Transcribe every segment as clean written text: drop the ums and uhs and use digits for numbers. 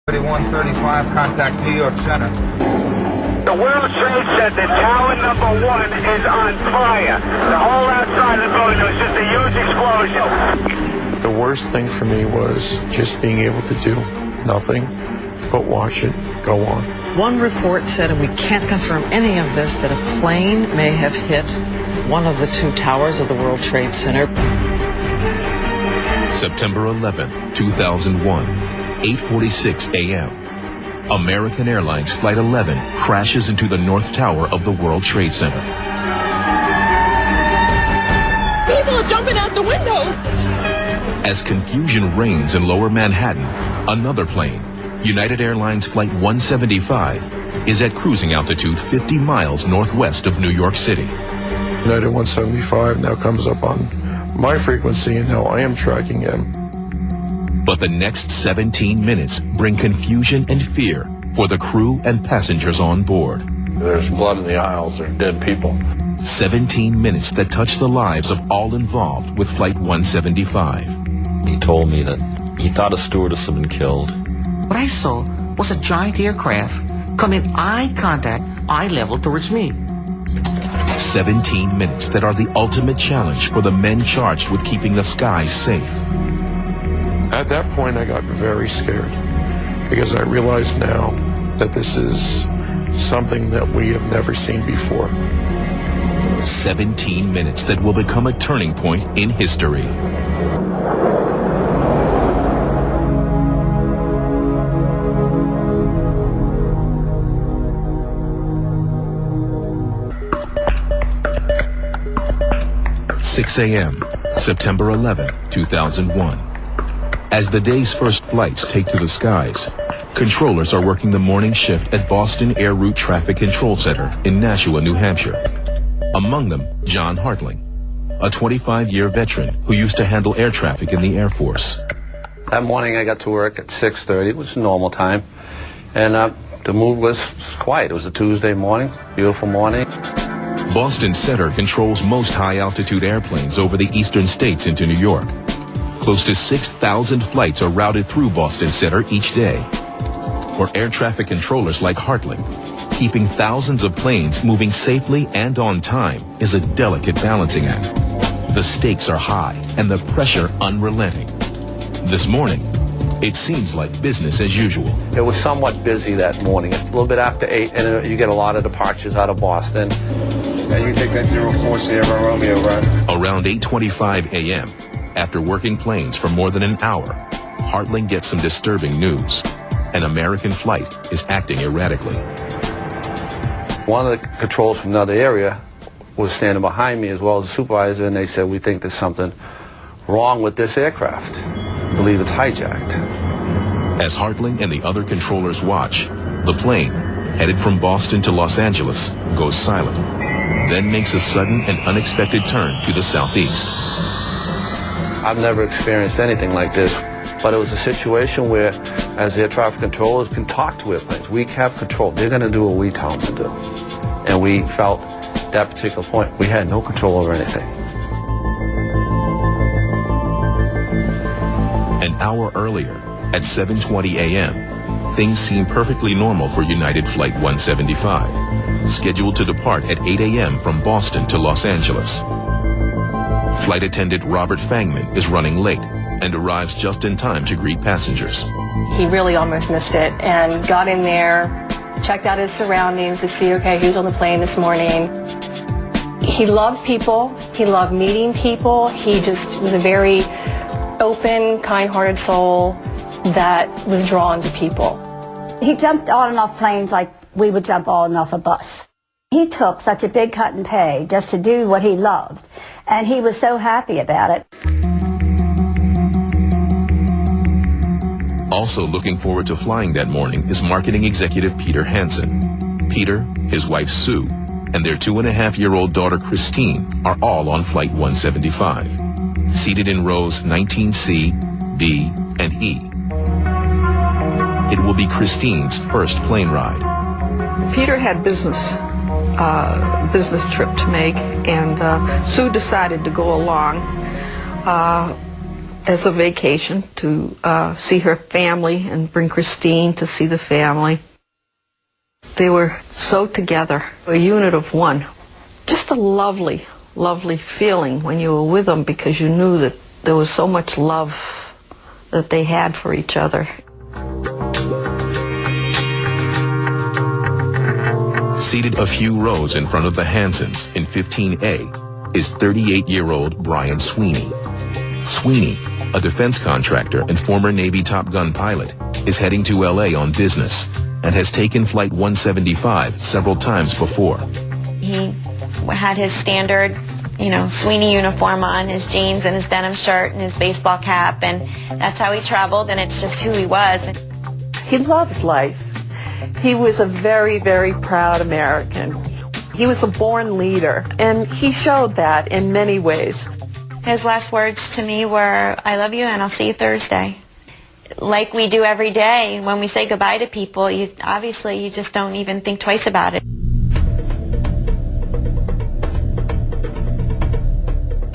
3135, contact New York Center. The World Trade Center, tower number 1 is on fire. The whole outside of the building was just a huge explosion. The worst thing for me was just being able to do nothing but watch it go on. One report said, and we can't confirm any of this, that a plane may have hit one of the 2 towers of the World Trade Center. September 11, 2001, 8:46 a.m. American Airlines Flight 11 crashes into the North Tower of the World Trade Center. People are jumping out the windows. As confusion reigns in Lower Manhattan, another plane, United Airlines Flight 175, is at cruising altitude 50 miles northwest of New York City. United 175 now comes up on my frequency, and now I am tracking him. But the next 17 minutes bring confusion and fear for the crew and passengers on board. There's blood in the aisles. There are dead people. 17 minutes that touch the lives of all involved with Flight 175. He told me that he thought a stewardess had been killed. What I saw was a giant aircraft come in eye contact, eye level towards me. 17 minutes that are the ultimate challenge for the men charged with keeping the skies safe. At that point, I got very scared because I realize now that this is something that we have never seen before. 17 minutes that will become a turning point in history. (6 a.m., September 11, 2001). As the day's first flights take to the skies, controllers are working the morning shift at Boston Air Route Traffic Control Center in Nashua, New Hampshire. Among them, John Hartling, a 25-year veteran who used to handle air traffic in the Air Force. That morning I got to work at 6:30. It was normal time. And the mood was quiet. It was a Tuesday morning, beautiful morning. Boston Center controls most high-altitude airplanes over the eastern states into New York. Close to 6,000 flights are routed through Boston Center each day. For air traffic controllers like Hartling, keeping thousands of planes moving safely and on time is a delicate balancing act. The stakes are high and the pressure unrelenting. This morning, it seems like business as usual. It was somewhat busy that morning. A little bit after 8, and you get a lot of departures out of Boston. Now you take that 04 Sierra Romeo, right? Around 8:25 a.m., after working planes for more than an hour, Hartling gets some disturbing news. An American flight is acting erratically. One of the controls from another area was standing behind me as well as the supervisor, and they said, "We think there's something wrong with this aircraft. I believe it's hijacked." As Hartling and the other controllers watch, the plane, headed from Boston to Los Angeles, goes silent, then makes a sudden and unexpected turn to the southeast. I've never experienced anything like this, but it was a situation where, as air traffic controllers, can talk to airplanes. We have control. They're going to do what we tell them to do. And we felt at that particular point we had no control over anything. An hour earlier, at 7:20 a.m., things seem perfectly normal for United Flight 175, scheduled to depart at 8 a.m. from Boston to Los Angeles. Flight attendant Robert Fangman is running late and arrives just in time to greet passengers. He really almost missed it and got in there, checked out his surroundings to see, okay, who's on the plane this morning. He loved people. He loved meeting people. He just was a very open, kind-hearted soul that was drawn to people. He jumped on and off planes like we would jump on and off a bus. He took such a big cut in pay just to do what he loved, and he was so happy about it. Also looking forward to flying that morning is marketing executive Peter Hansen. Peter, his wife Sue, and their 2.5-year-old daughter Christine are all on Flight 175, seated in rows 19C, D, and E. It will be Christine's first plane ride. Peter had business trip to make, and Sue decided to go along. as a vacation to see her family and bring Christine to see the family. They were so together, a unit of one. Just a lovely, lovely feeling when you were with them because you knew that there was so much love that they had for each other. Seated a few rows in front of the Hansons in 15A is 38-year-old Brian Sweeney. Sweeney, a defense contractor and former Navy Top Gun pilot, is heading to LA on business and has taken Flight 175 several times before. He had his standard, Sweeney uniform on, his jeans and his denim shirt and his baseball cap, and that's how he traveled, and it's just who he was. He loved life. He was a very, very proud American. He was a born leader, and he showed that in many ways. His last words to me were, "I love you and I'll see you Thursday." Like we do every day when we say goodbye to people, you just don't even think twice about it.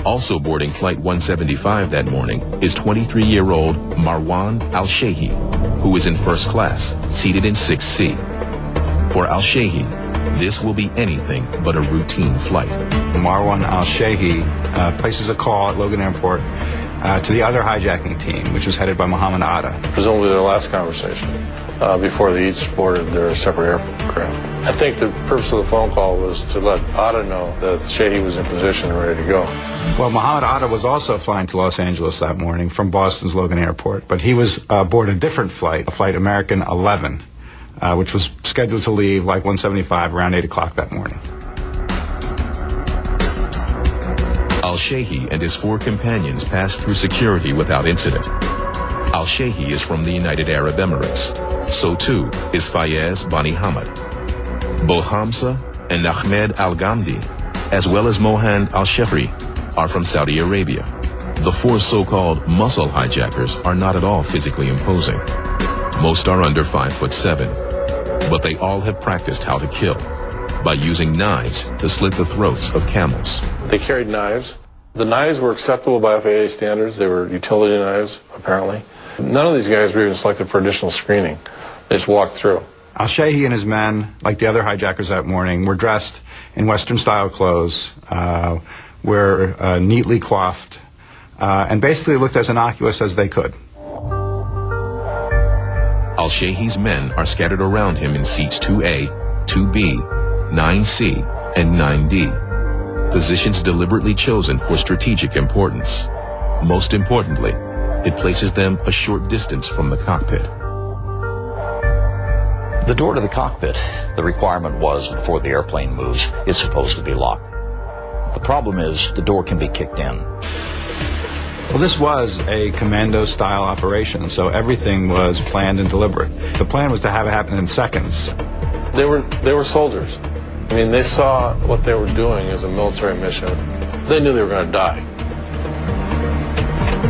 Also boarding Flight 175 that morning is 23-year-old Marwan Al-Shehi, who is in first class, seated in 6C. For Al-Shehi, this will be anything but a routine flight. Marwan Al-Shehi places a call at Logan Airport to the other hijacking team, which was headed by Mohammed Atta. Presumably their last conversation before they each boarded their separate aircraft. I think the purpose of the phone call was to let Atta know that Shehi was in position and ready to go. Well, Mohammed Atta was also flying to Los Angeles that morning from Boston's Logan Airport, but he was aboard a different flight, Flight American 11, which was scheduled to leave like 175 around 8 o'clock that morning. Al-Shehi and his 4 companions passed through security without incident. Al-Shehi is from the United Arab Emirates. So too is Fayez Bani Hamad. Bo Hamza and Ahmed Al-Ghamdi, as well as Mohan Al-Shehri, are from Saudi Arabia. The 4 so-called muscle hijackers are not at all physically imposing. Most are under 5'7", but they all have practiced how to kill by using knives to slit the throats of camels. They carried knives. The knives were acceptable by FAA standards. They were utility knives, apparently. None of these guys were even selected for additional screening. They just walked through. Al-Shehi and his men, like the other hijackers that morning, were dressed in Western-style clothes, were neatly coiffed, and basically looked as innocuous as they could. Al-Shehi's men are scattered around him in seats 2A, 2B, 9C, and 9D. Positions deliberately chosen for strategic importance. Most importantly, it places them a short distance from the cockpit. The door to the cockpit, the requirement was before the airplane moves, it's supposed to be locked. The problem is the door can be kicked in. Well, this was a commando-style operation, so everything was planned and deliberate. The plan was to have it happen in seconds. They were soldiers. I mean, they saw what they were doing as a military mission. They knew they were going to die.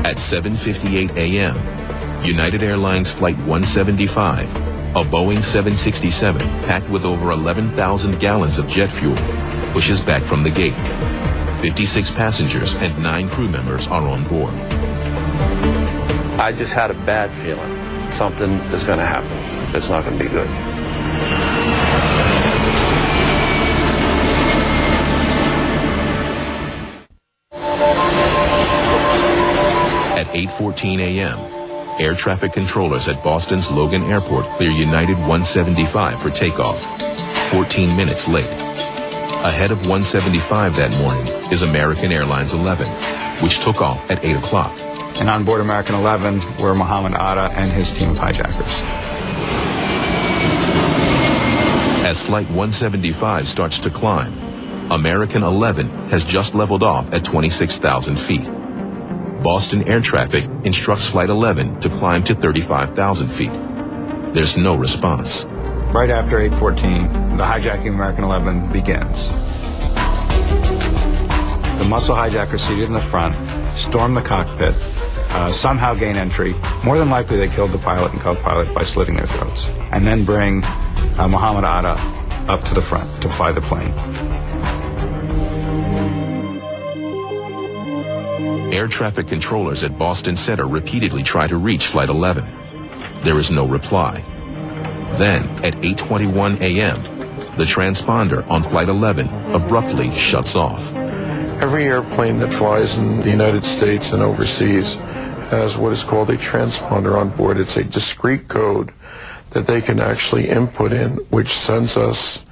At 7:58 a.m., United Airlines Flight 175, a Boeing 767 packed with over 11,000 gallons of jet fuel, pushes back from the gate. 56 passengers and 9 crew members are on board. I just had a bad feeling. Something is going to happen. It's not going to be good. At 8:14 a.m., air traffic controllers at Boston's Logan Airport clear United 175 for takeoff, 14 minutes late. Ahead of 175 that morning is American Airlines 11, which took off at 8 o'clock. And on board American 11 were Mohammed Atta and his team of hijackers. As Flight 175 starts to climb, American 11 has just leveled off at 26,000 feet. Boston Air Traffic instructs Flight 11 to climb to 35,000 feet. There's no response. Right after 8:14, the hijacking of American 11 begins. The muscle hijackers seated in the front storm the cockpit, somehow gain entry. More than likely they killed the pilot and co-pilot by slitting their throats, and then bring Mohammed Atta up to the front to fly the plane. Air traffic controllers at Boston Center repeatedly try to reach Flight 11. There is no reply. Then, at 8:21 a.m., the transponder on Flight 11 abruptly shuts off. Every airplane that flies in the United States and overseas has what is called a transponder on board. It's a discrete code that they can actually input in, which sends us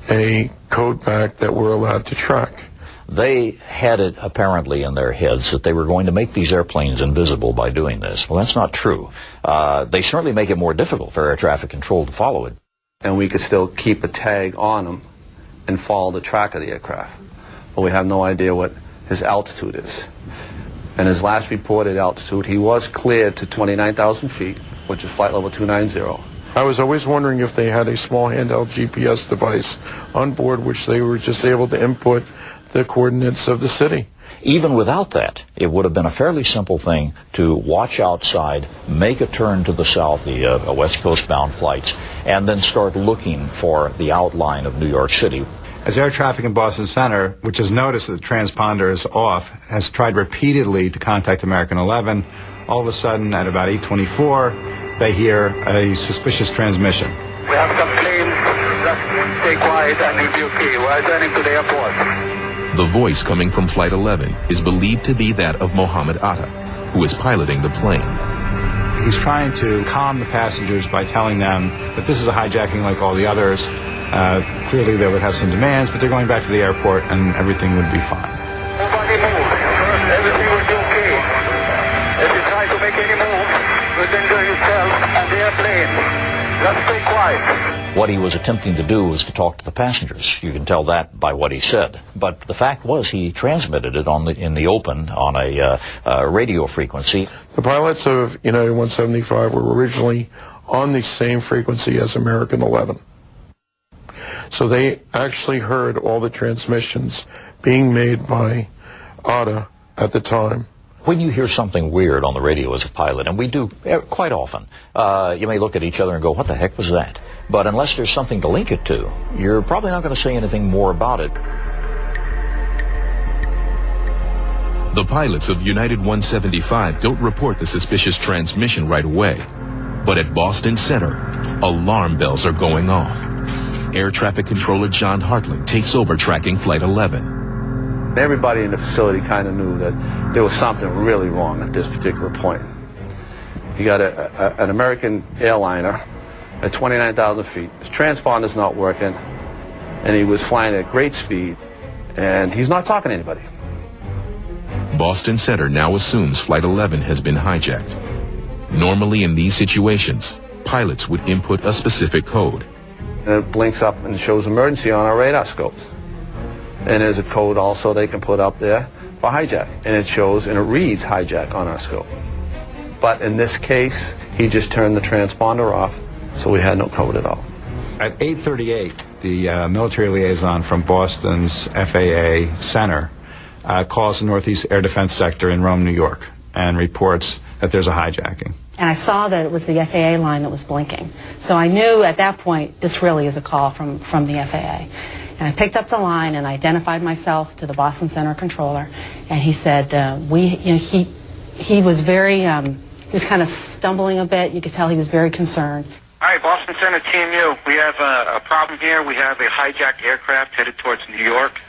a code back that we're allowed to track. They had it apparently in their heads that they were going to make these airplanes invisible by doing this. Well, that's not true. They certainly make it more difficult for air traffic control to follow it. And we could still keep a tag on them and follow the track of the aircraft. But we have no idea what his altitude is. And his last reported altitude, he was cleared to 29,000 feet, which is flight level 290. I was always wondering if they had a small handheld GPS device on board which they were just able to input the coordinates of the city. Even without that, it would have been a fairly simple thing to watch outside, make a turn to the south, the West Coast bound flights, and then start looking for the outline of New York City. As air traffic in Boston Center, which has noticed that the transponder is off, has tried repeatedly to contact American 11, all of a sudden at about 8:24, they hear a suspicious transmission. We have some planes. Just stay quiet and you'll be okay. We're returning to the airport. The voice coming from Flight 11 is believed to be that of Mohammed Atta, who is piloting the plane. He's trying to calm the passengers by telling them that this is a hijacking like all the others. Clearly they would have some demands, but they're going back to the airport and everything would be fine. Nobody move. Everything will be okay. If you try to make any move, you'll injure yourself and the airplane. Just stay quiet. What he was attempting to do was to talk to the passengers. You can tell that by what he said. But the fact was he transmitted it in the open on a radio frequency. The pilots of United 175 were originally on the same frequency as American 11. So they actually heard all the transmissions being made by Atta at the time. When you hear something weird on the radio as a pilot, and we do quite often, you may look at each other and go, what the heck was that? But unless there's something to link it to, you're probably not going to say anything more about it. The pilots of United 175 don't report the suspicious transmission right away. But at Boston Center, alarm bells are going off. Air traffic controller John Hartling takes over tracking Flight 11. Everybody in the facility kind of knew that there was something really wrong at this particular point. You got an American airliner at 29,000 feet. His transponder's not working, and he was flying at great speed, and he's not talking to anybody. Boston Center now assumes Flight 11 has been hijacked. Normally in these situations, pilots would input a specific code. And it blinks up and shows emergency on our radar scopes. And there's a code also they can put up there for hijack. And it shows and it reads hijack on our scope. But in this case, he just turned the transponder off, so we had no code at all. At 8:38, the military liaison from Boston's FAA Center calls the Northeast Air Defense Sector in Rome, New York, and reports that there's a hijacking. And I saw that it was the FAA line that was blinking. So I knew at that point, this really is a call from the FAA. And I picked up the line and identified myself to the Boston Center controller. And he said, he was very, he was kind of stumbling a bit. You could tell he was very concerned. All right, Boston Center Team U, we have a problem here. We have a hijacked aircraft headed towards New York.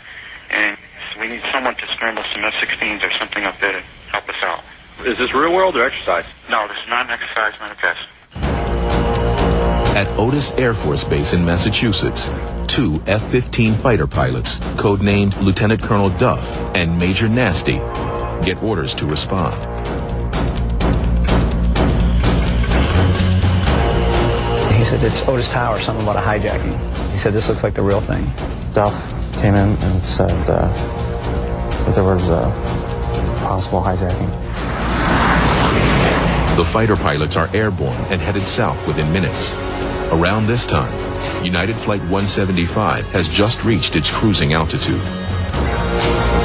And we need someone to scramble some F-16s or something up there to help us out. Is this real world or exercise? No, this is not an exercise, not a test. At Otis Air Force Base in Massachusetts, 2 F-15 fighter pilots, codenamed Lieutenant Colonel Duff and Major Nasty, get orders to respond. He said, it's Otis Tower, something about a hijacking. He said, this looks like the real thing. Duff came in and said that there was a possible hijacking. The fighter pilots are airborne and headed south within minutes. Around this time, United Flight 175 has just reached its cruising altitude.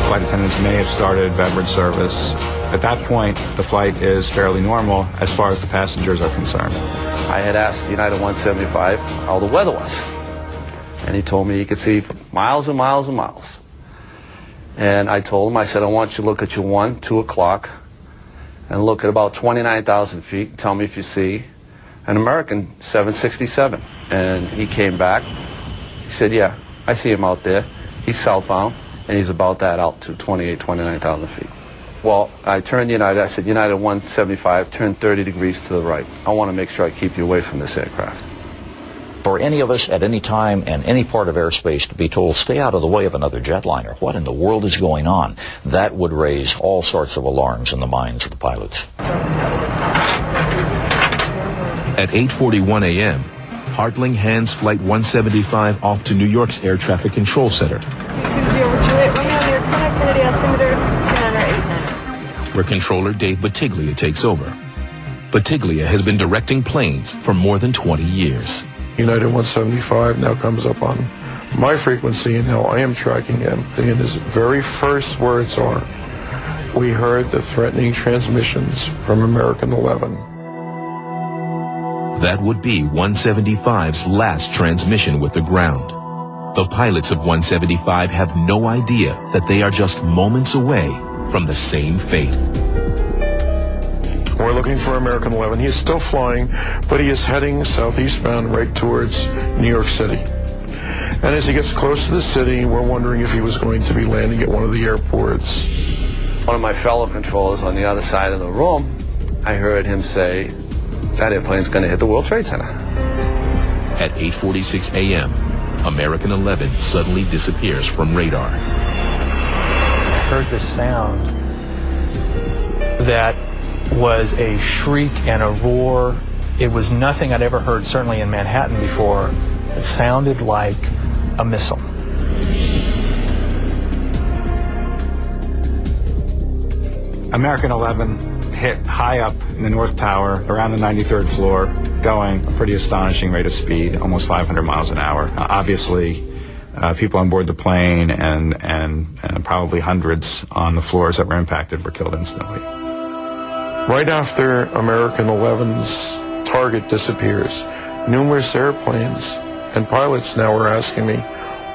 Flight attendants may have started beverage service. At that point, the flight is fairly normal as far as the passengers are concerned. I had asked United 175 how the weather was. And he told me he could see for miles and miles and miles. And I told him, I said, I want you to look at your 1, 2 o'clock and look at about 29,000 feet. Tell me if you see an American 767. And he came back. He said, yeah, I see him out there. He's southbound, and he's about that altitude, 29,000 feet. Well, I turned United. I said, United 175, turn 30 degrees to the right. I want to make sure I keep you away from this aircraft. For any of us at any time and any part of airspace to be told, stay out of the way of another jetliner, what in the world is going on? That would raise all sorts of alarms in the minds of the pilots. At 8:41 a.m., Hartling hands Flight 175 off to New York's Air Traffic Control Center, where controller Dave Battaglia takes over. Battaglia has been directing planes for more than 20 years. United 175 now comes up on my frequency, and now I am tracking him. And his very first words are, we heard the threatening transmissions from American 11. That would be 175's last transmission with the ground. The pilots of 175 have no idea that they are just moments away from the same fate. We're looking for American 11. He is still flying, but he is heading southeastbound right towards New York City. And as he gets close to the city, we're wondering if he was going to be landing at one of the airports. One of my fellow controllers on the other side of the room, I heard him say, that airplane's going to hit the World Trade Center. At 8:46 a.m., American 11 suddenly disappears from radar. I heard this sound that was a shriek and a roar. It was nothing I'd ever heard, certainly in Manhattan before. It sounded like a missile. American 11 hit high up in the North Tower, around the 93rd floor, going a pretty astonishing rate of speed, almost 500 miles an hour. Obviously, people on board the plane and probably hundreds on the floors that were impacted were killed instantly. Right after American 11's target disappears, numerous airplanes and pilots now are asking me,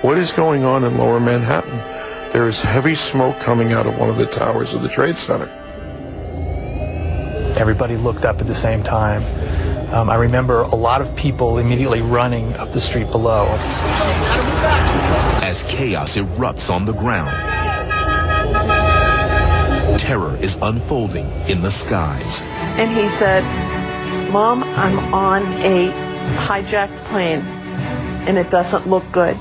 what is going on in Lower Manhattan? There is heavy smoke coming out of one of the towers of the Trade Center. Everybody looked up at the same time. I remember a lot of people immediately running up the street below. As chaos erupts on the ground, terror is unfolding in the skies. And he said, Mom, I'm on a hijacked plane, and it doesn't look good.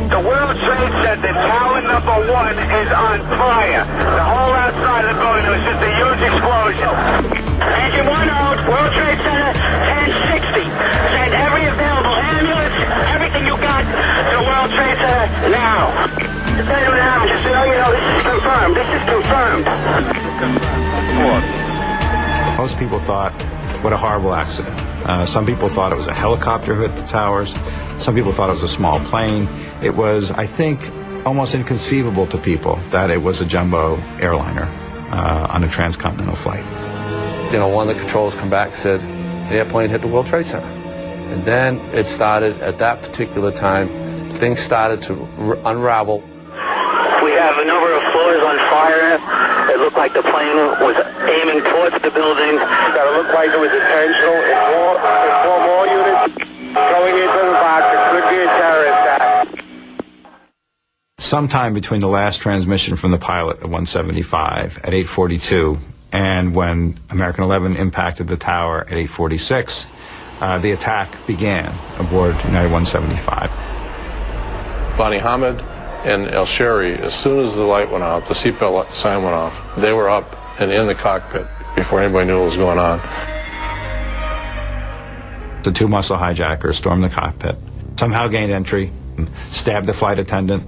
The World Trade Center, tower number 1 is on fire. The whole outside of the building, it was just a huge explosion. Engine 1 out, World Trade Center, 1060. Send every available ambulance, everything you got to the World Trade Center now. Send them now, just so you know, this is confirmed. This is confirmed. Most people thought, what a horrible accident. Some people thought it was a helicopter who hit the towers. Some people thought it was a small plane. It was, I think, almost inconceivable to people that it was a jumbo airliner on a transcontinental flight. You know, one of the controllers come back and said, the airplane hit the World Trade Center. And then it started, at that particular time, things started to unravel. We have a number of floors on fire. It looked like the plane was aiming towards the buildings. It looked like it was intentional. It's four more units going into the box. It could be a terrorist attack. Sometime between the last transmission from the pilot at 175 at 8:42 and when American 11 impacted the tower at 8:46, the attack began aboard United 175. Bonnie Hamid and El Sherry, as soon as the light went out, the seatbelt sign went off, they were up and in the cockpit before anybody knew what was going on. The two muscle hijackers stormed the cockpit, somehow gained entry, stabbed the flight attendant.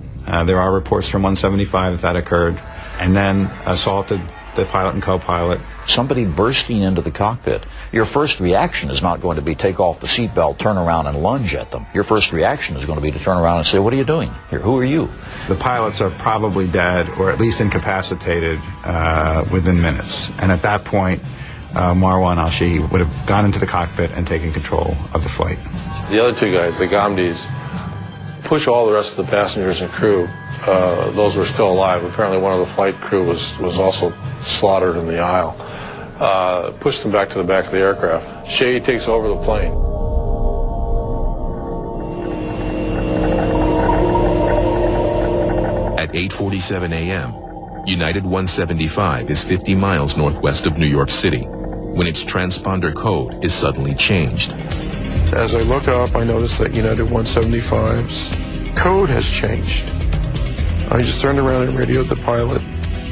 There are reports from 175 that occurred, and then assaulted the pilot and co-pilot. Somebody bursting into the cockpit, your first reaction is not going to be take off the seatbelt, turn around and lunge at them. Your first reaction is going to be to turn around and say, what are you doing here? Who are you? The pilots are probably dead or at least incapacitated within minutes. And at that point, Marwan al-Shehi would have gone into the cockpit and taken control of the flight. The other two guys, the Ghamdis, push all the rest of the passengers and crew. Those were still alive. Apparently one of the flight crew was also slaughtered in the aisle. Pushed them back to the back of the aircraft. Shehi takes over the plane. At 8:47 a.m., United 175 is 50 miles northwest of New York City when its transponder code is suddenly changed. As I look up, I notice that United 175's code has changed. I just turned around and radioed the pilot.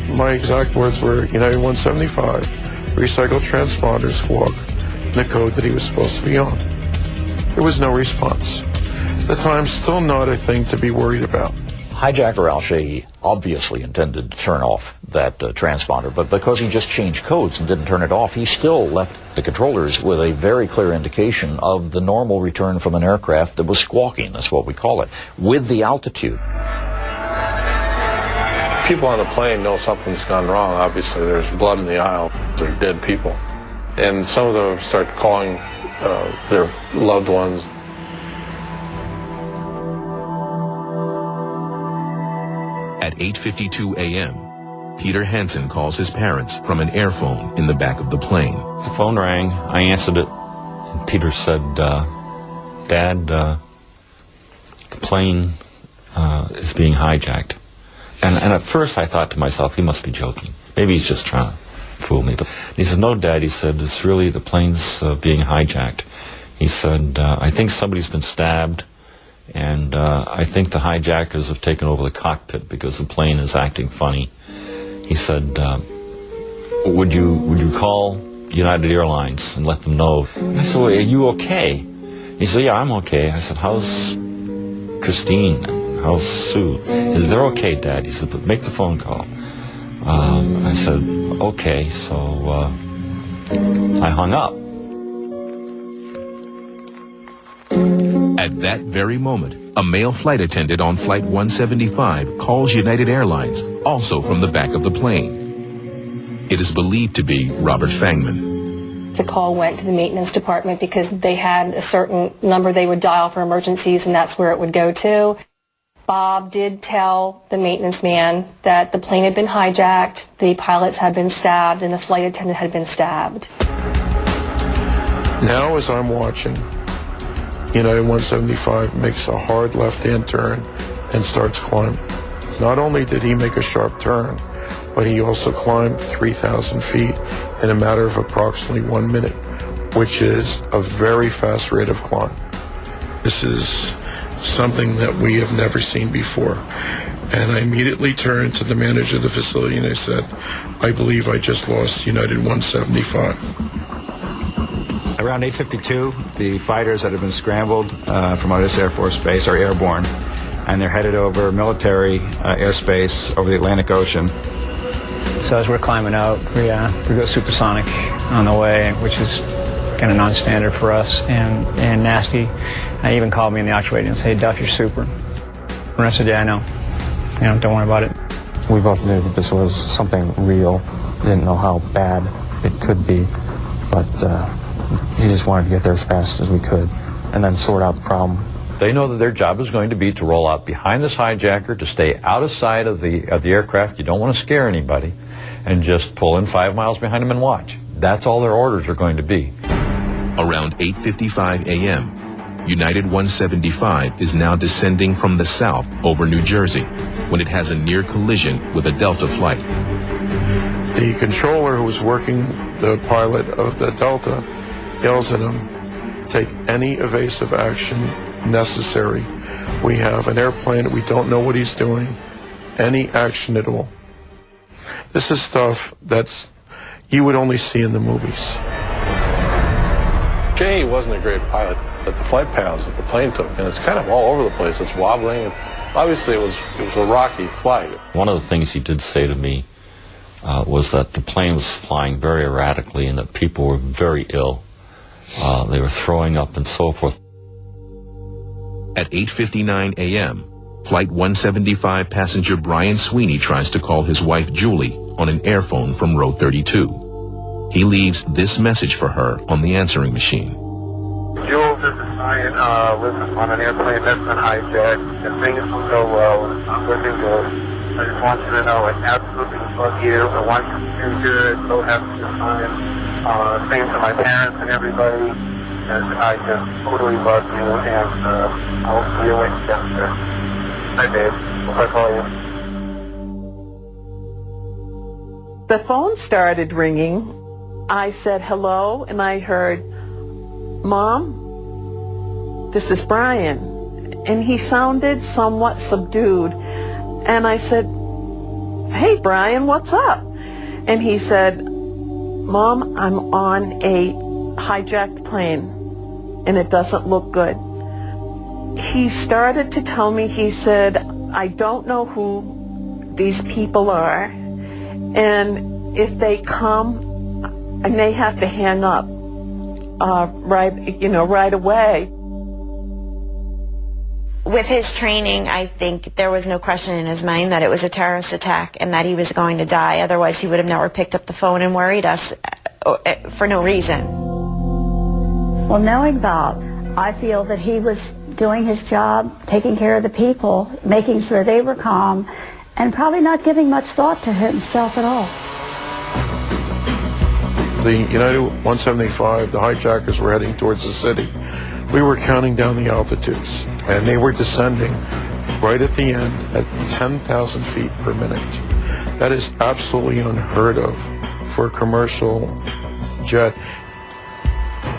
My exact words were, United 175, recycled transponders squawk in the code that he was supposed to be on. There was no response. At the time, still not a thing to be worried about. Hijacker al-Shehi obviously intended to turn off that transponder, but because he just changed codes and didn't turn it off, he still left the controllers with a very clear indication of the normal return from an aircraft that was squawking, that's what we call it, with the altitude. People on the plane know something's gone wrong. Obviously, there's blood in the aisle. They're dead people. And some of them start calling their loved ones. At 8:52 a.m., Peter Hansen calls his parents from an airphone in the back of the plane. The phone rang. I answered it. And Peter said, Dad, the plane is being hijacked. And at first I thought to myself, he must be joking. Maybe he's just trying to fool me. But he said, no, Dad, he said, it's really the plane's being hijacked. He said, I think somebody's been stabbed. And I think the hijackers have taken over the cockpit because the plane is acting funny. He said, would you call United Airlines and let them know? And I said, well, are you okay? He said, yeah, I'm okay. I said, how's Christine? How's Sue? He said, they're okay, Dad. He said, but make the phone call. I said, okay. So I hung up. At that very moment, a male flight attendant on Flight 175 calls United Airlines, also from the back of the plane. It is believed to be Robert Fangman. The call went to the maintenance department because they had a certain number they would dial for emergencies, and that's where it would go to. Bob did tell the maintenance man that the plane had been hijacked, the pilots had been stabbed, and the flight attendant had been stabbed. Now as I'm watching, United 175 makes a hard left-hand turn and starts climbing. Not only did he make a sharp turn, but he also climbed 3,000 feet in a matter of approximately 1 minute, which is a very fast rate of climb. This is something that we have never seen before. And I immediately turned to the manager of the facility and I said, I believe I just lost United 175. Around 8:52, the fighters that have been scrambled from Otis Air Force Base are airborne, and they're headed over military airspace over the Atlantic Ocean. So as we're climbing out, we go supersonic on the way, which is kind of non-standard for us, and nasty. I even called me in the actuator and said, hey, Duff, you're super. And I said, yeah, I know. Don't worry about it. We both knew that this was something real. We didn't know how bad it could be, but he just wanted to get there as fast as we could and then sort out the problem. They know that their job is going to be to roll out behind this hijacker, to stay out of sight of the aircraft. You don't want to scare anybody, and just pull in 5 miles behind them and watch. That's all their orders are going to be. Around 8:55 a.m., United 175 is now descending from the south over New Jersey when it has a near collision with a Delta flight. The controller who was working the pilot of the Delta yells at him, take any evasive action necessary. We have an airplane that we don't know what he's doing. Any action at all. This is stuff that's you would only see in the movies. Shehi wasn't a great pilot, but the flight paths that the plane took, and it's kind of all over the place. It's wobbling. Obviously, it was a rocky flight. One of the things he did say to me was that the plane was flying very erratically and that people were very ill. They were throwing up and so forth. At 8:59 a.m., Flight 175 passenger Brian Sweeney tries to call his wife Julie on an airphone from row 32. He leaves this message for her on the answering machine. Jules, this is Ryan. Listen, on an airplane that's been hijacked, and things don't go well, it's not looking good. I just want you to know I absolutely love you. I want you to do good. So happy to find. Same to my parents and everybody. And I just totally love you, and I'll see you later. Hi, babe. Hope I call you. The phone started ringing. I said hello, and I heard, Mom, this is Brian. And he sounded somewhat subdued. And I said, hey, Brian, what's up? And he said, Mom, I'm on a hijacked plane, and it doesn't look good. He started to tell me, he said, I don't know who these people are, and if they come, I may have to hang up right away. With his training, I think there was no question in his mind that it was a terrorist attack and that he was going to die. Otherwise, he would have never picked up the phone and worried us for no reason. Well, knowing Bob, I feel that he was doing his job, taking care of the people, making sure they were calm, and probably not giving much thought to himself at all. The United 175, the hijackers were heading towards the city. We were counting down the altitudes, and they were descending right at the end at 10,000 feet per minute. That is absolutely unheard of for a commercial jet.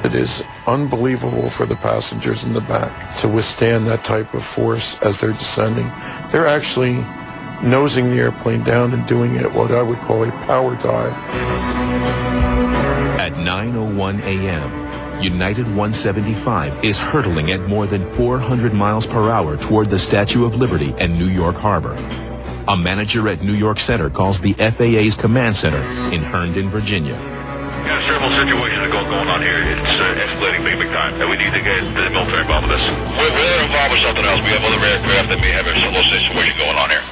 It is unbelievable for the passengers in the back to withstand that type of force as they're descending. They're actually nosing the airplane down and doing it what I would call a power dive. At 9:01 a.m., United 175 is hurtling at more than 400 miles per hour toward the Statue of Liberty and New York Harbor. A manager at New York Center calls the FAA's command center in Herndon, Virginia. Yeah, several situations going on here. It's escalating big time. And we need to get the military involved with this. We're involved with something else. We have other aircraft that may have a similar situation going on here.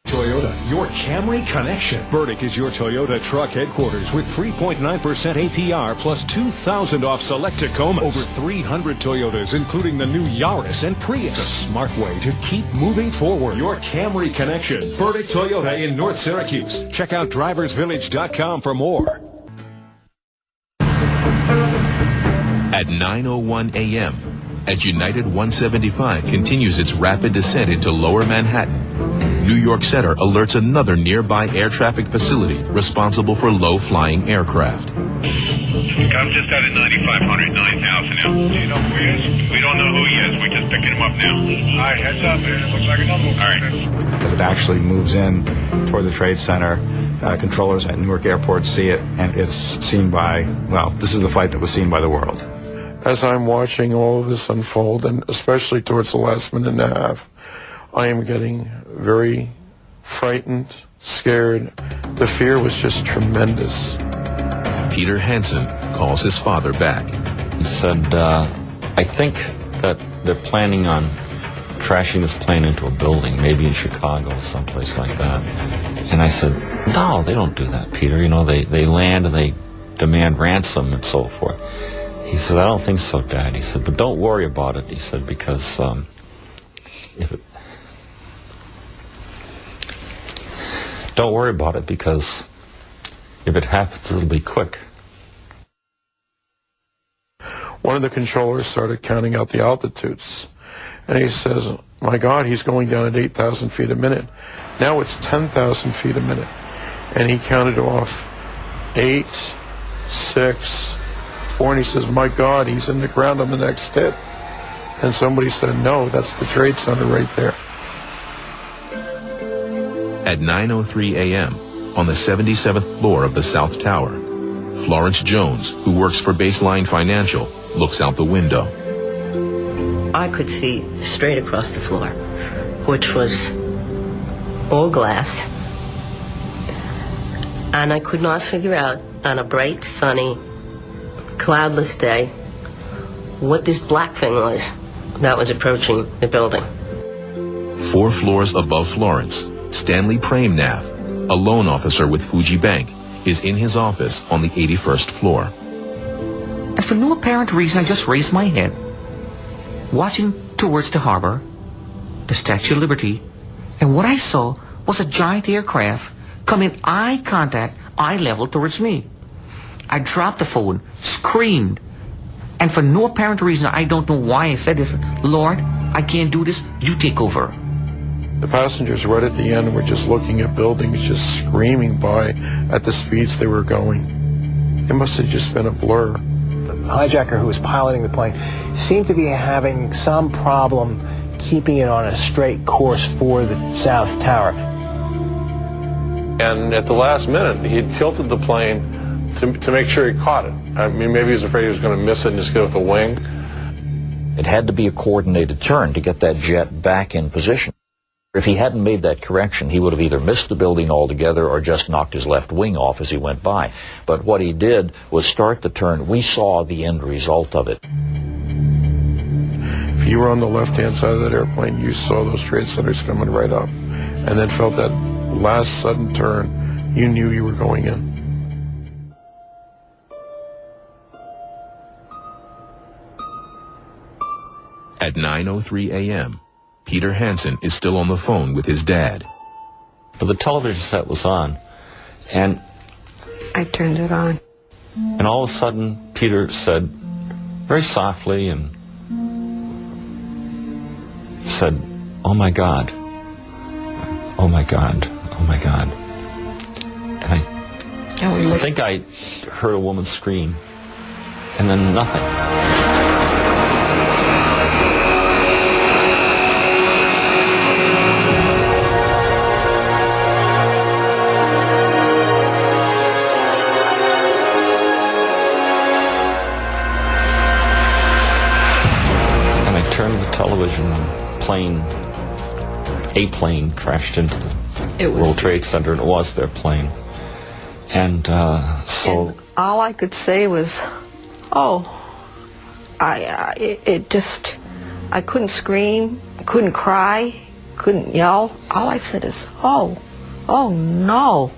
Toyota, your Camry connection. Burdick is your Toyota truck headquarters with 3.9% APR plus $2,000 off select Tacoma. Over 300 Toyotas, including the new Yaris and Prius. A smart way to keep moving forward. Your Camry connection. Burdick Toyota in North Syracuse. Check out driversvillage.com for more. At 9:01 a.m., as United 175 continues its rapid descent into lower Manhattan, New York Center alerts another nearby air traffic facility responsible for low-flying aircraft. I'm just out at 9,500, 9,000 now. Do you know who he is? We don't know who he is. We're just picking him up now. All right, heads up, man. It looks like another one. All right. As it actually moves in toward the Trade Center, controllers at Newark Airport see it, and it's seen by, well, this is the flight that was seen by the world. As I'm watching all of this unfold, and especially towards the last minute and a half, I am getting very frightened, scared. The fear was just tremendous. Peter Hansen calls his father back. He said, I think that they're planning on crashing this plane into a building, maybe in Chicago or someplace like that. And I said, no, they don't do that, Peter. You know, they land and they demand ransom and so forth. He said, I don't think so, Dad. He said, but don't worry about it. He said, because don't worry about it, because if it happens, it'll be quick. One of the controllers started counting out the altitudes, and he says, my God, he's going down at 8,000 feet a minute. Now it's 10,000 feet a minute. And he counted off 8, 6, 4, and he says, my God, he's in the ground on the next hit. And somebody said, no, that's the Trade Center right there. At 9:03 a.m., on the 77th floor of the South Tower, Florence Jones, who works for Baseline Financial, looks out the window. I could see straight across the floor, which was all glass. And I could not figure out, on a bright, sunny, cloudless day, what this black thing was that was approaching the building. 4 floors above Florence, Stanley Premnath, a loan officer with Fuji Bank, is in his office on the 81st floor. And for no apparent reason, I just raised my head, watching towards the harbor, the Statue of Liberty, and what I saw was a giant aircraft come in eye contact, eye level towards me. I dropped the phone, screamed, and for no apparent reason, I don't know why I said this, Lord, I can't do this, you take over. The passengers right at the end were just looking at buildings, just screaming by at the speeds they were going. It must have just been a blur. The hijacker who was piloting the plane seemed to be having some problem keeping it on a straight course for the South Tower. And at the last minute, he had tilted the plane to make sure he caught it. I mean, maybe he was afraid he was going to miss it and just get with the wing. It had to be a coordinated turn to get that jet back in position. If he hadn't made that correction, he would have either missed the building altogether or just knocked his left wing off as he went by. But what he did was start the turn. We saw the end result of it. If you were on the left-hand side of that airplane, you saw those trade centers coming right up, and then felt that last sudden turn. You knew you were going in. At 9:03 a.m., Peter Hansen is still on the phone with his dad. But the television set was on, and I turned it on. And all of a sudden, Peter said, very softly, and said, "Oh my God, oh my God, oh my God." And I think I heard a woman scream, and then nothing. Turned the television, a plane crashed into the World Trade Center, and it was their plane. And so... And all I could say was, oh, I couldn't scream, couldn't cry, couldn't yell. All I said is, oh no.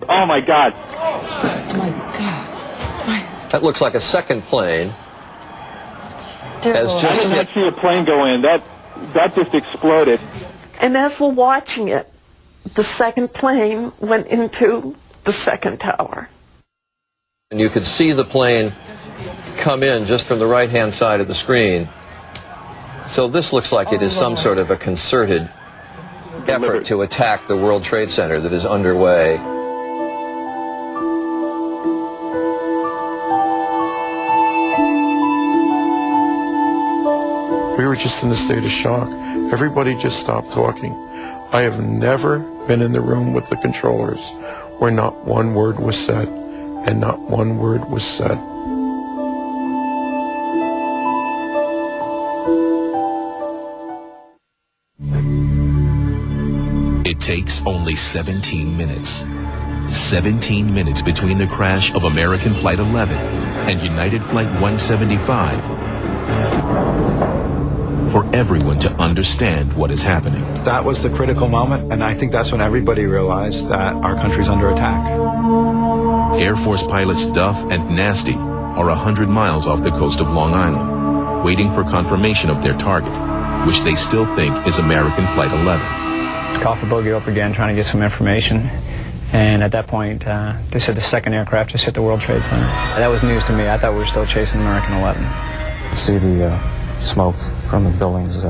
Oh my God. Oh my God. That looks like a second plane. I did not see a plane go in. That just exploded. And as we're watching it, the second plane went into the second tower. And you could see the plane come in just from the right-hand side of the screen. So this looks like it is some sort of a concerted effort to attack the World Trade Center that is underway. We were just in a state of shock. Everybody just stopped talking. I have never been in the room with the controllers where not one word was said, and not one word was said. It takes only 17 minutes. 17 minutes between the crash of American Flight 11 and United Flight 175 for everyone to understand what is happening. That was the critical moment, and I think that's when everybody realized that our country's under attack. Air Force pilots Duff and Nasty are 100 miles off the coast of Long Island, waiting for confirmation of their target, which they still think is American Flight 11. Call for bogey up again, trying to get some information. And at that point, they said the second aircraft just hit the World Trade Center. That was news to me. I thought we were still chasing American 11. See the smoke from the buildings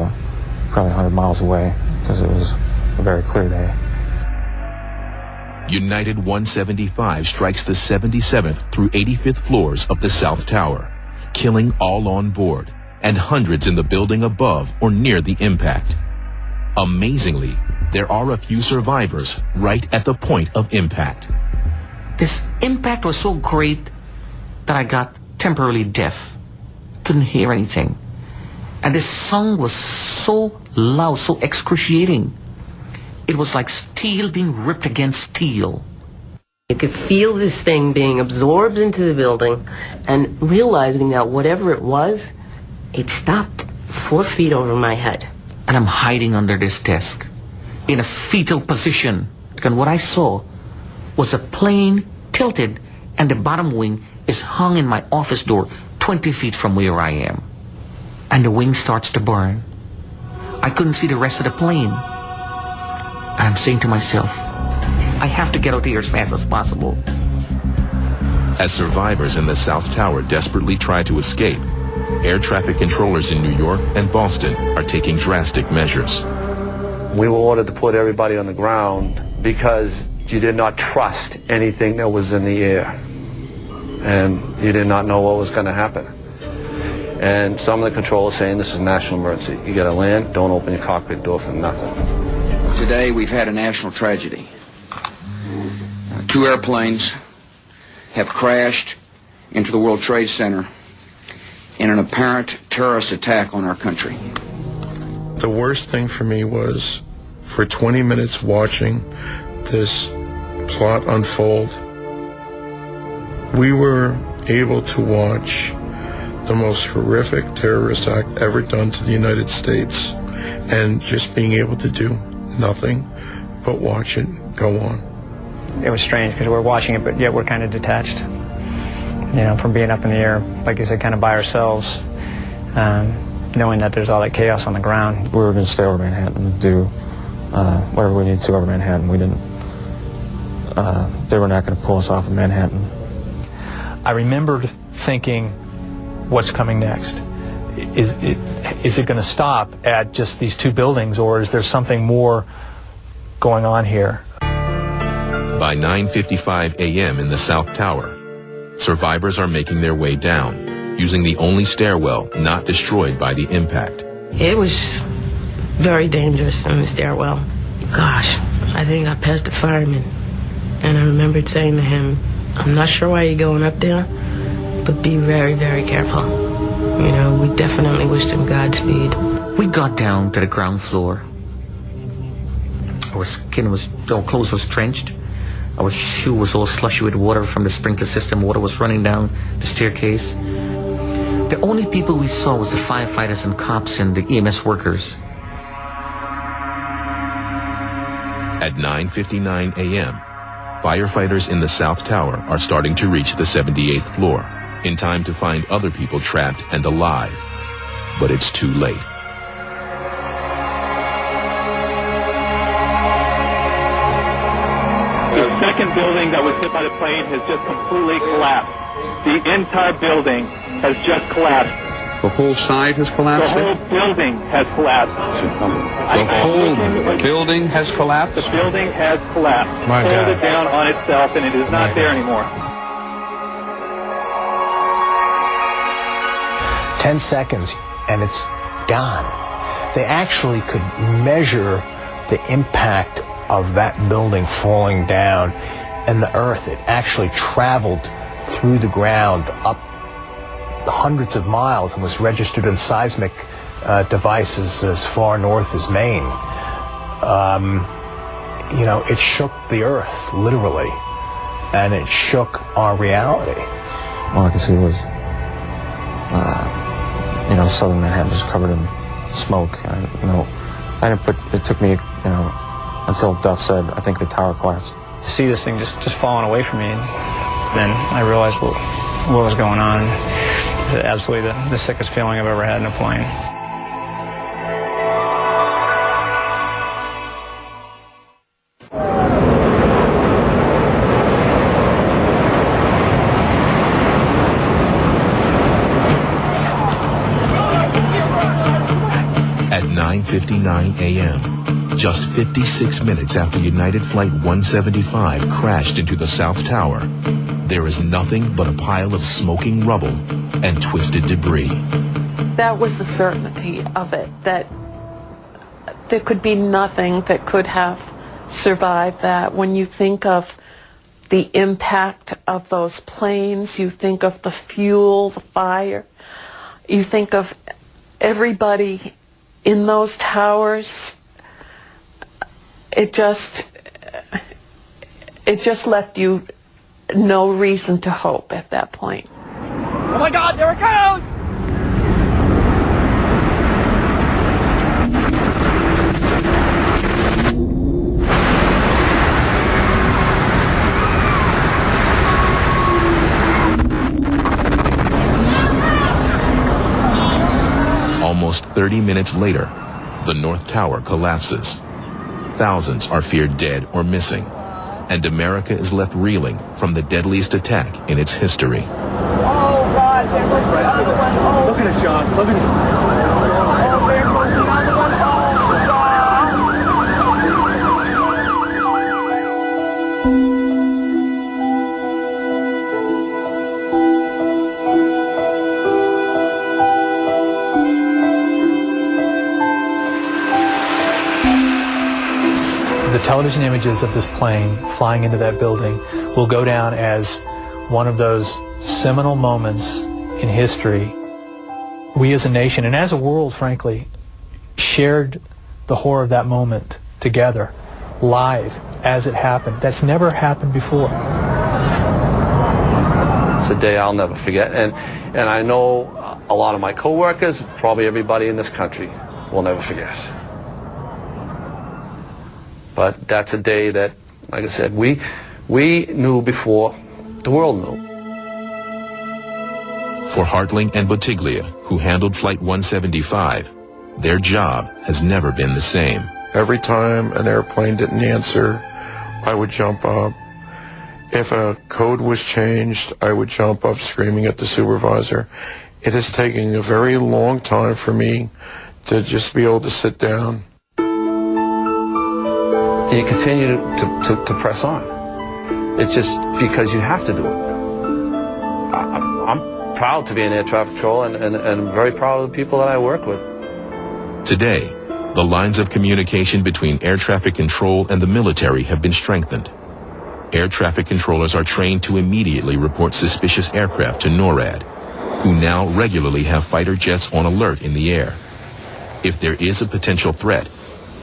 probably 100 miles away because it was a very clear day. United 175 strikes the 77th through 85th floors of the South Tower, killing all on board and hundreds in the building above or near the impact. Amazingly, there are a few survivors right at the point of impact. This impact was so great that I got temporarily deaf. Couldn't hear anything. And this song was so loud, so excruciating. It was like steel being ripped against steel. You could feel this thing being absorbed into the building and realizing that whatever it was, it stopped 4 feet over my head. And I'm hiding under this desk. in a fetal position. And what I saw was a plane tilted and the bottom wing is hung in my office door 20 feet from where I am. And the wing starts to burn. I couldn't see the rest of the plane. I'm saying to myself, I have to get out here as fast as possible. As survivors in the South Tower desperately try to escape, air traffic controllers in New York and Boston are taking drastic measures. We were ordered to put everybody on the ground because you did not trust anything that was in the air. And you did not know what was going to happen. And some of the controllers saying this is a national emergency. You got to land, don't open your cockpit door for nothing. Today we've had a national tragedy. 2 airplanes have crashed into the World Trade Center in an apparent terrorist attack on our country. The worst thing for me was for 20 minutes watching this plot unfold. We were able to watch the most horrific terrorist act ever done to the United States, and just being able to do nothing but watch it go on. It was strange because we're watching it, but yet we're kind of detached, you know, from being up in the air, like you said, kind of by ourselves, knowing that there's all that chaos on the ground. We were going to stay over Manhattan and do whatever we needed to over Manhattan. We didn't, they were not going to pull us off of Manhattan. I remembered thinking, what's coming next? Is it going to stop at just these 2 buildings, or is there something more going on here? By 9:55 a.m. in the South Tower, survivors are making their way down, using the only stairwell not destroyed by the impact. It was very dangerous in the stairwell. Gosh, I think I passed the fireman, and I remembered saying to him, I'm not sure why you're going up there, but be very, very careful. You know, we definitely wished him Godspeed. We got down to the ground floor. Our skin was, our clothes was drenched. Our shoe was all slushy with water from the sprinkler system. Water was running down the staircase. The only people we saw was the firefighters and cops and the EMS workers. At 9:59 a.m., firefighters in the South Tower are starting to reach the 78th floor, in time to find other people trapped and alive. But it's too late. The second building that was hit by the plane has just completely collapsed. The entire building has just collapsed. The whole side has collapsed? The whole building has collapsed. The whole building has collapsed? The building has collapsed. My God. Folded down on itself, and it is not there anymore. 10 seconds, and it's gone. They actually could measure the impact of that building falling down, and the earth, it actually traveled through the ground up hundreds of miles and was registered in seismic devices as far north as Maine. You know, it shook the earth, literally, and it shook our reality. All I could see was, you know, southern Manhattan just covered in smoke. It took me, you know, until Duff said, I think the tower collapsed. To see this thing just falling away from me, and then I realized what was going on. It's absolutely the sickest feeling I've ever had in a plane. At 9:59 a.m., just 56 minutes after United Flight 175 crashed into the South Tower, there is nothing but a pile of smoking rubble and twisted debris. That was the certainty of it, that there could be nothing that could have survived that. When you think of the impact of those planes, you think of the fuel, the fire, you think of everybody in those towers. It just left you no reason to hope at that point. Oh my God, there it goes! 30 minutes later, the North Tower collapses. Thousands are feared dead or missing, and America is left reeling from the deadliest attack in its history. Oh, God, there goes the other one. Oh. Look at it, John. Look at it. Oh, there goes the other one. Oh, God. The television images of this plane flying into that building will go down as one of those seminal moments in history. We as a nation, and as a world, frankly, shared the horror of that moment together, live, as it happened. That's never happened before. It's a day I'll never forget, and I know a lot of my coworkers, probably everybody in this country, will never forget. But that's a day that, like I said, we knew before the world knew. For Hartling and Bottiglia, who handled Flight 175, their job has never been the same. Every time an airplane didn't answer, I would jump up. If a code was changed, I would jump up screaming at the supervisor. It is taking a very long time for me to just be able to sit down. And you continue to press on. It's just because you have to do it. I'm proud to be in air traffic control, and I'm very proud of the people that I work with. Today, the lines of communication between air traffic control and the military have been strengthened. Air traffic controllers are trained to immediately report suspicious aircraft to NORAD, who now regularly have fighter jets on alert in the air. If there is a potential threat,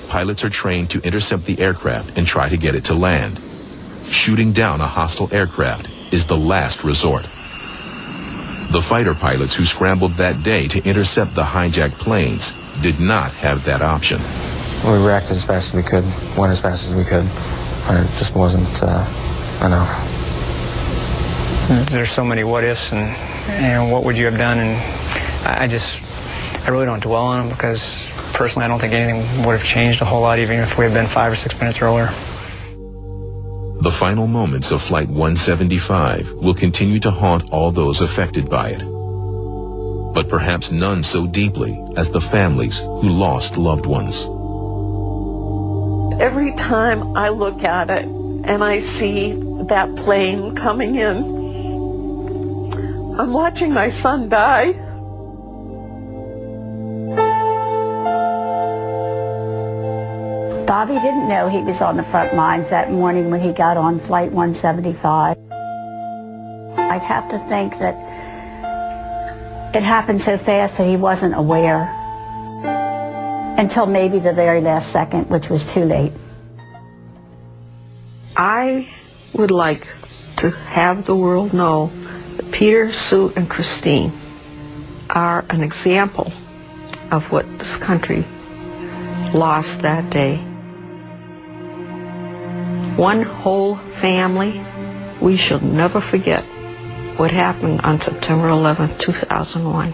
pilots are trained to intercept the aircraft and try to get it to land. Shooting down a hostile aircraft is the last resort. The fighter pilots who scrambled that day to intercept the hijacked planes did not have that option. We reacted as fast as we could, went as fast as we could, but it just wasn't enough. There's so many what ifs and what would you have done, and I really don't dwell on them because personally I don't think anything would have changed a whole lot even if we had been 5 or 6 minutes earlier. The final moments of Flight 175 will continue to haunt all those affected by it, but perhaps none so deeply as the families who lost loved ones. Every time I look at it and I see that plane coming in, I'm watching my son die. Bobby didn't know he was on the front lines that morning when he got on Flight 175. I'd have to think that it happened so fast that he wasn't aware until maybe the very last second, which was too late. I would like to have the world know that Peter, Sue, and Christine are an example of what this country lost that day. One whole family. We shall never forget what happened on September 11, 2001.